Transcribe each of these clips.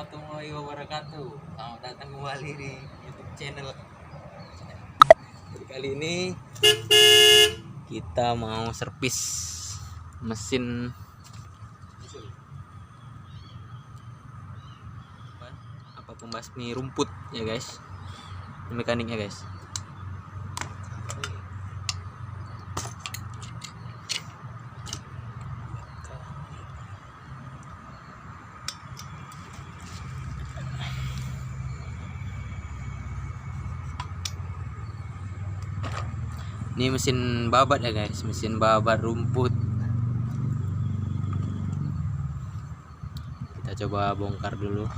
warahmatullahi wabarakatuh. Selamat datang kembali di YouTube channel. Jadi kali ini kita mau servis mesin pembasmi rumput ya guys. Ini mekaniknya guys. Ini mesin babat ya guys, mesin babat rumput. Kita coba bongkar dulu.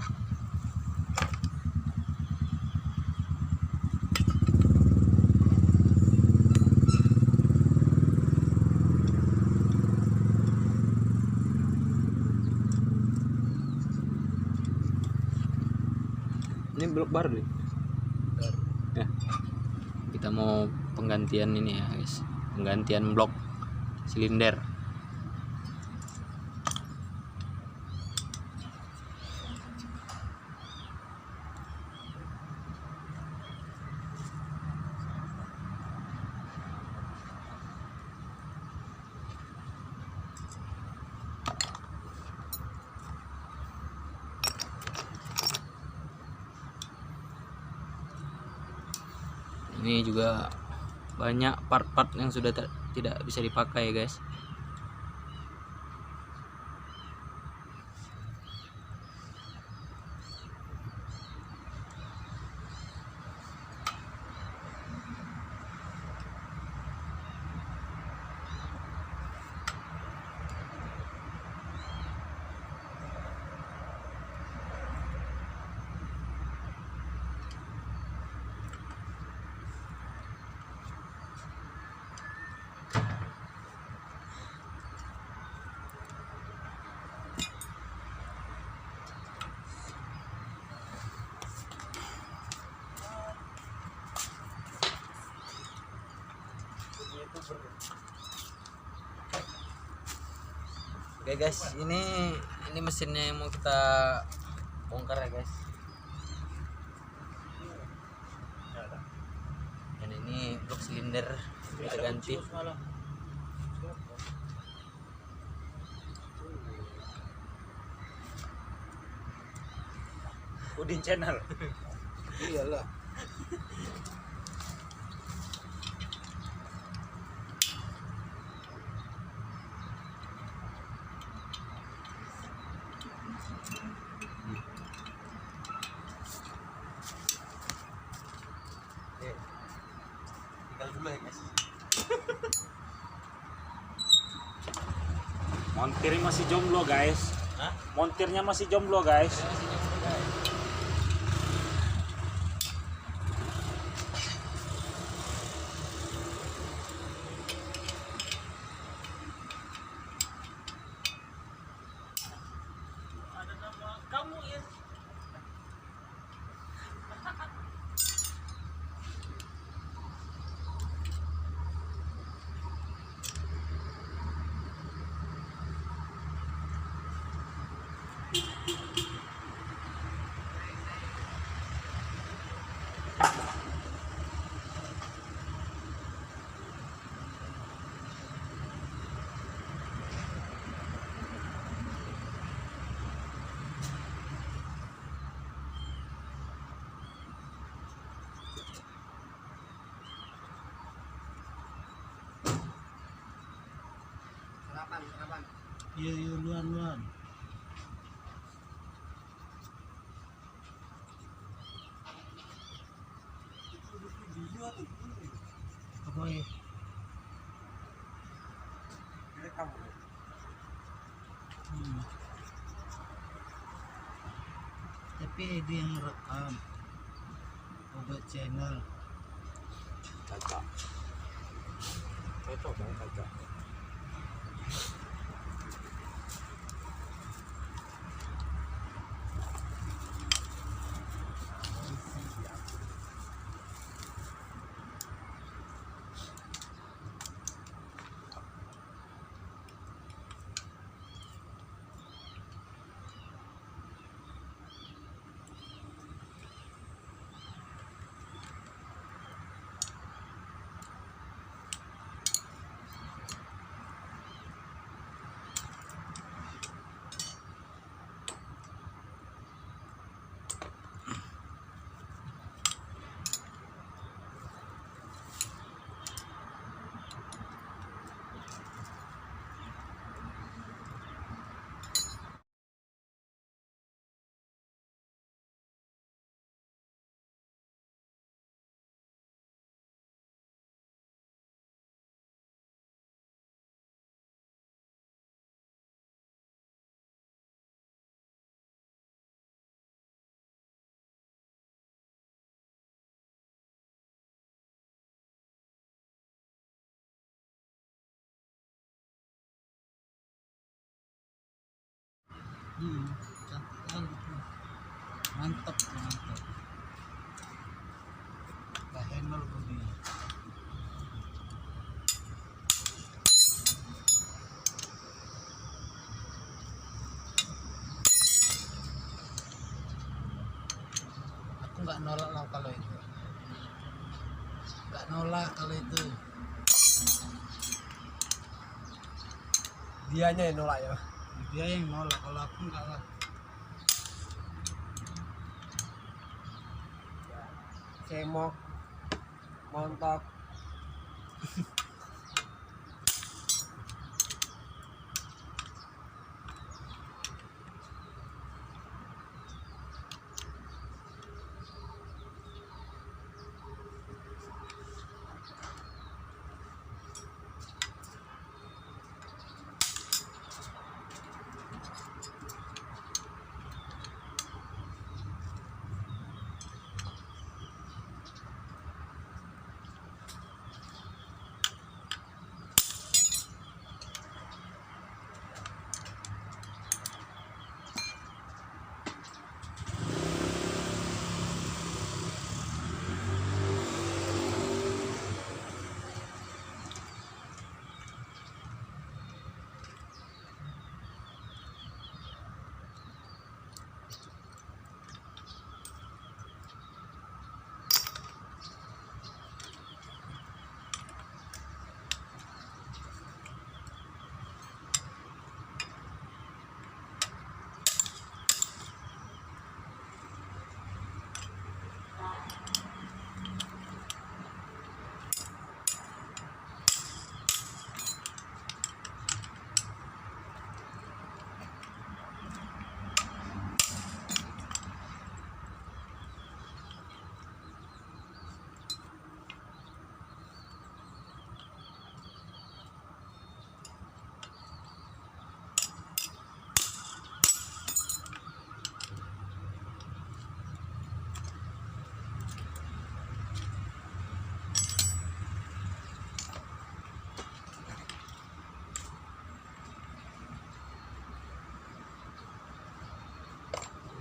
Ini blok baru nih. Ya. Kita mau penggantian ini ya guys, penggantian blok silinder. Ini juga banyak part-part yang sudah tidak bisa dipakai guys. Oke guys, ini mesinnya yang mau kita bongkar ya guys. Dan ini blok silinder kita ganti. Udin channel. Iyalah. Tinggal dulu ya guys. Montirnya masih jomblo guys. Hah? Montirnya masih jomblo guys. Ada nama kamu ya. Sarapan. Iya luan. Apa ya? Tapi dia yang rekam. Obat channel. Kaca. Cocok dong kaca. Cantik kali tuh. Mantap tuh, mantap. Gak handle body. Aku nggak nolak lah kalau itu. Nggak nolak kalau itu. Dianya yang nolak ya. Dia yang nolak, kalau aku nggak lah. Cemok, montok.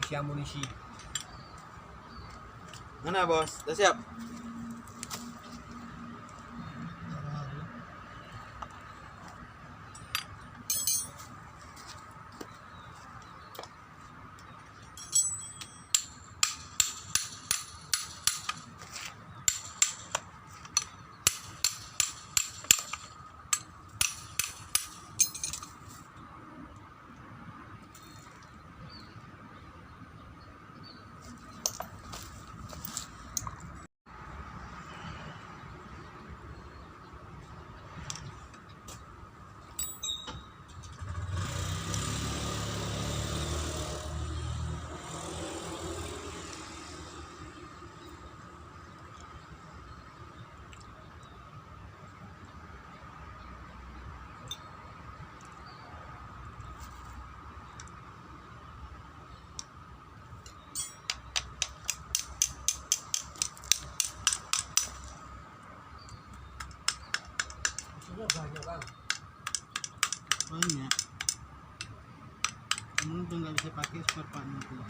Isi amunisi. Mana bos? Udah siap? Sudah banyak bang. Banyak. Kamu udah nggak bisa pakai spare partnya tuh.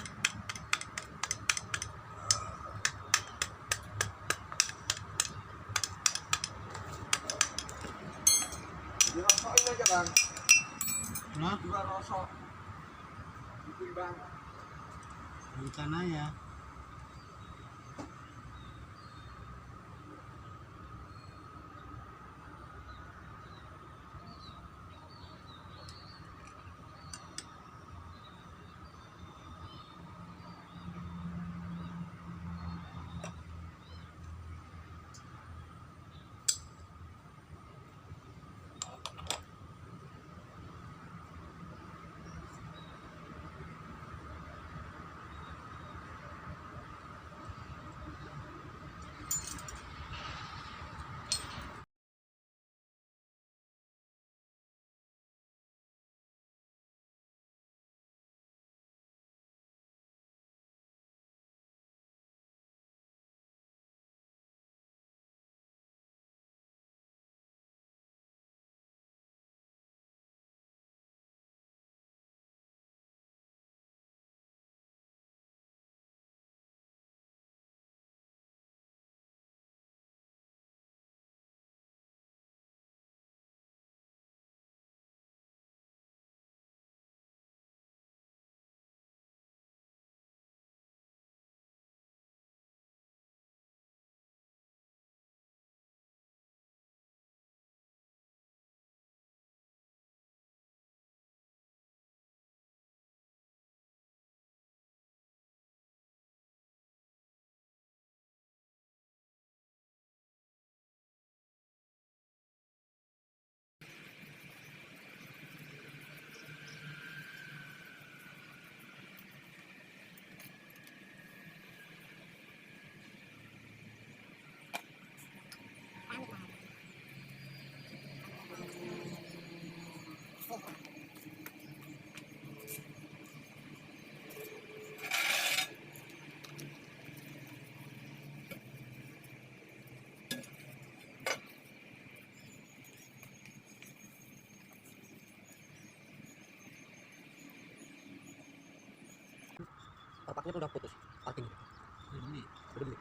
Dirosokin aja bang. Nah, Dua rosok. Gitu bang. bukan aja. Perpaknya tuh udah putus. Parking. Ini Udah beli.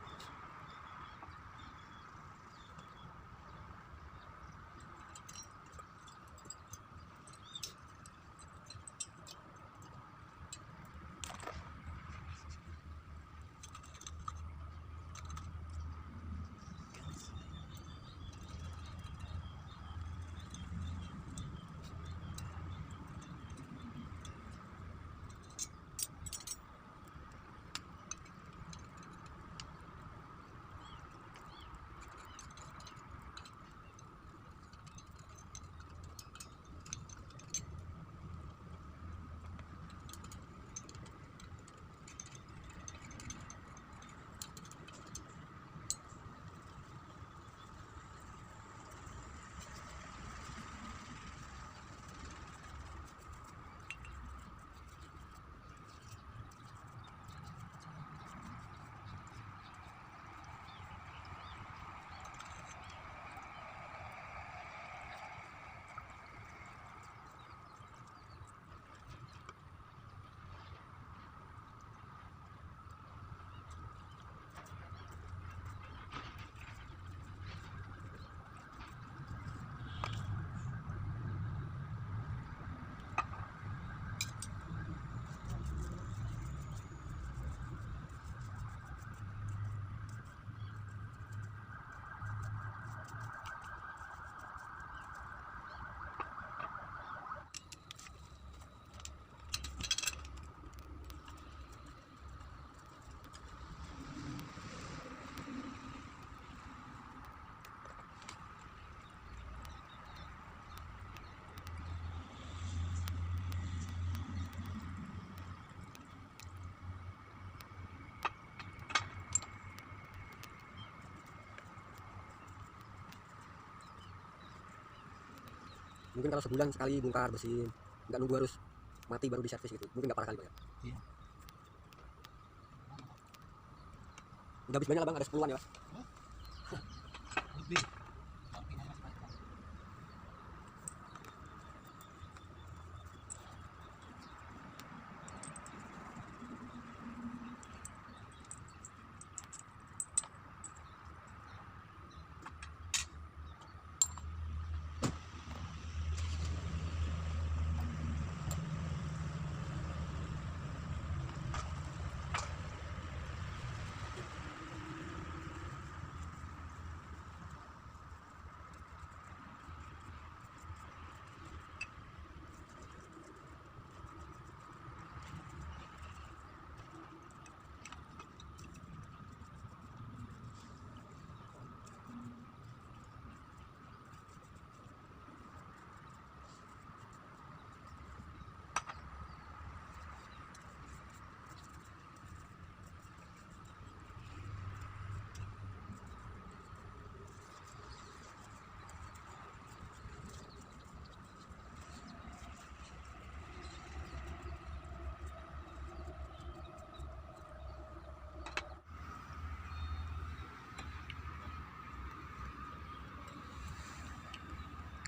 Mungkin kalau sebulan sekali bongkar bersihin, nggak nunggu harus mati baru diservis gitu, mungkin nggak parah kali Bang ya. Iya. Udah habis banyak lah Bang, ada 10-an ya. lebih. Tapi hanya sekali.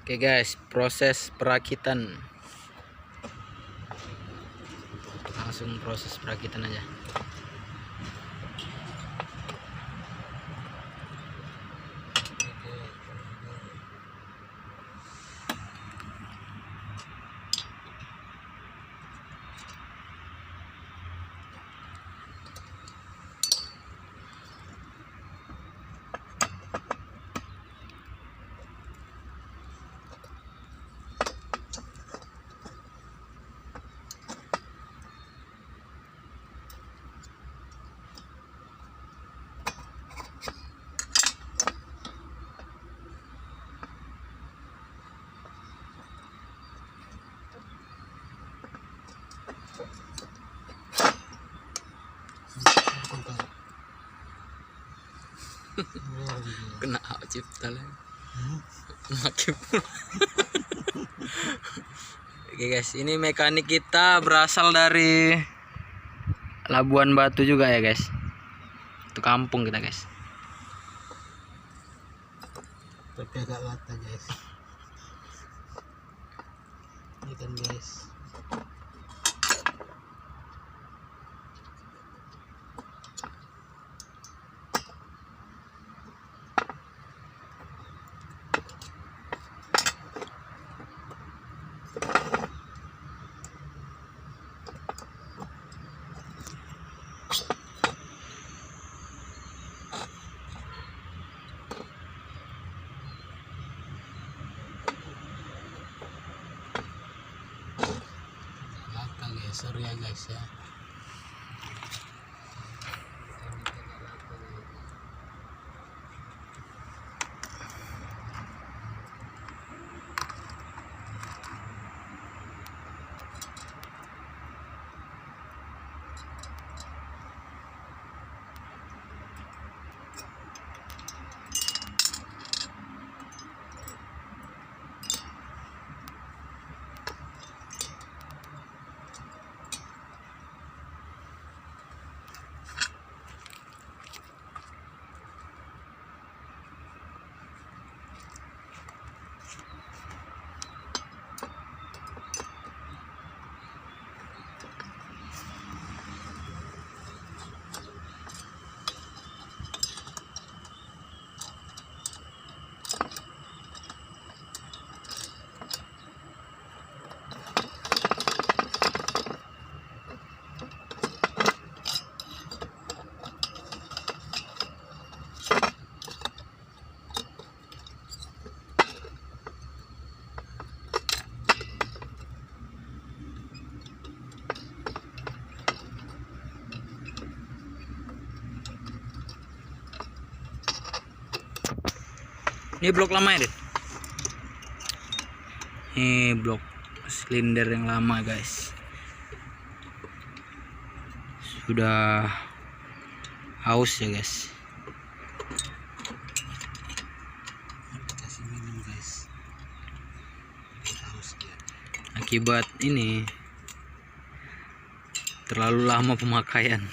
Oke guys, proses perakitan. Langsung proses perakitan aja. Kena hak cipta lah. Makin Oke guys, ini mekanik kita berasal dari Labuan Batu juga ya guys. Itu kampung kita guys. Tapi agak lata guys. Ini kan guys. sorry ya guys ya. Ini blok lama ya, Dit? Ini blok silinder yang lama, guys. Sudah haus ya, guys. Kasih minum guys. Haus dia. Akibat ini terlalu lama pemakaian.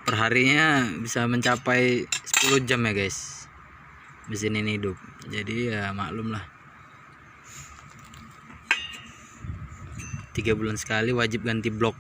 Perharinya bisa mencapai 10 jam ya, guys. Mesin ini hidup, jadi ya maklum lah, 3 bulan sekali wajib ganti blok.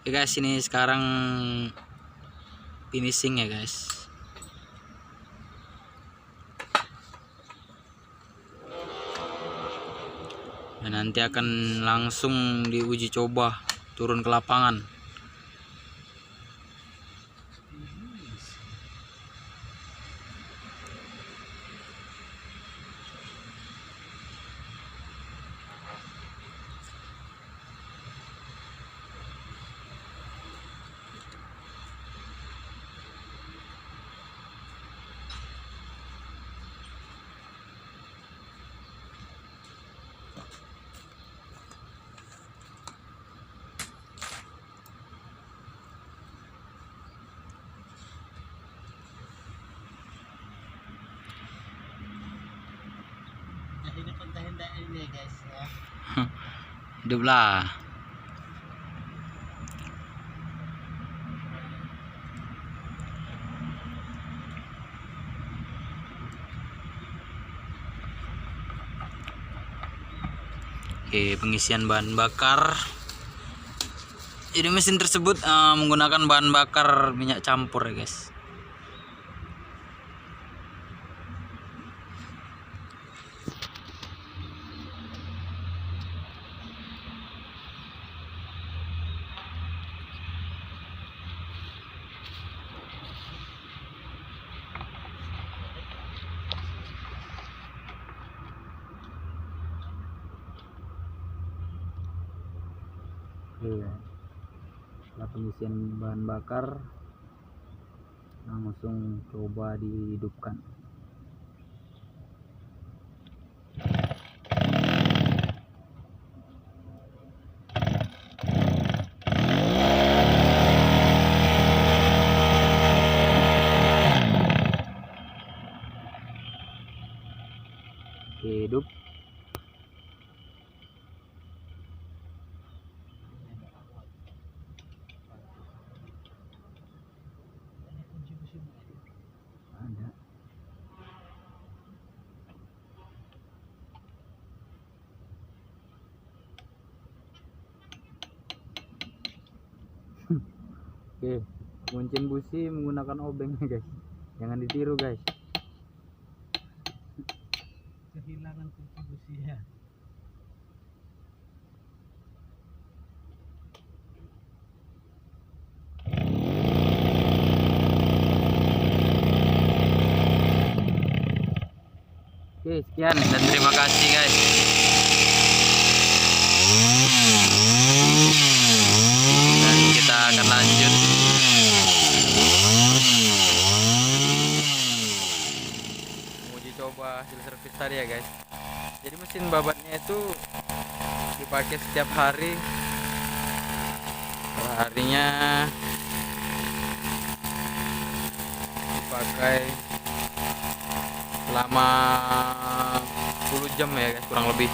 Oke guys, ini sekarang finishing ya guys. Dan nanti akan langsung diuji coba turun ke lapangan. Nah ini konten ini guys ya. Hidup lah. Oke, pengisian bahan bakar Jadi mesin tersebut menggunakan bahan bakar minyak campur ya guys. Iya. Setelah pengisian bahan bakar langsung coba dihidupkan. Hidup. Ada. Oke, kuncin busi menggunakan obeng ya guys. Jangan ditiru guys. Kehilangan kunci businya. Oke, sekian dan terima kasih guys. Dan kita akan lanjut uji coba hasil servis tadi ya guys. Jadi mesin babatnya itu dipakai setiap hari. Per harinya dipakai selama 10 jam ya guys, kurang lebih.